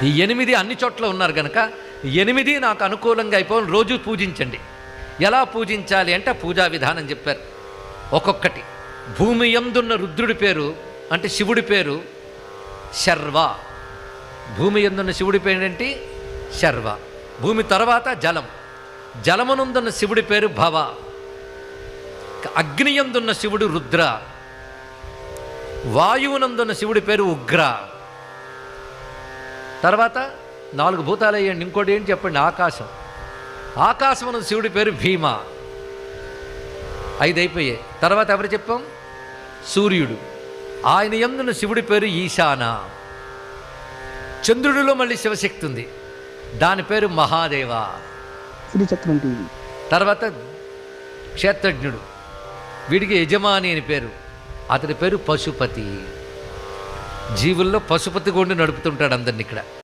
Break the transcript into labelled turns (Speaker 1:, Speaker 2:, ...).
Speaker 1: ఈ 8 అన్ని చోట్ల ఉన్నారు కనుక 8 నాకు అనుకూలంగా అయిపోయి రోజు పూజించండి. ఎలా పూజించాలి అంటే పూజా విధానం చెప్పారు. ఒక్కొక్కటి. భూమి యందున్న రుద్రుడి పేరు అంటే శివుడి పేరు శర్వ. భూమి యందున్న శివుడి పేరు ఏంటి? శర్వ. భూమి తర్వాత జలం. జలమునందున్న శివుడి పేరు భవ. అగ్ని యందున్న శివుడు రుద్ర. వాయువునందున్న శివుడి పేరు ఉగ్ర. తర్వాత 4 భూతాలు అయ్యండి. ఇంకోటి ఏంటి చెప్పండి? ఆకాశం. ఆకాశమున శివుడి పేరు భీమ. 5 అయిపోయాయి. తర్వాత ఎవరు చెప్పాం? సూర్యుడు. ఆయన యందున్న శివుడి పేరు ఈశాన. చంద్రుడిలో మళ్ళీ శివశక్తి ఉంది, దాని పేరు మహాదేవ. తర్వాత క్షేత్రజ్ఞుడు, వీడికి యజమాని అని పేరు, అతడి పేరు పశుపతి. జీవుల్లో పశుపతి కొండి నడుపుతుంటాడు అందరిని ఇక్కడ.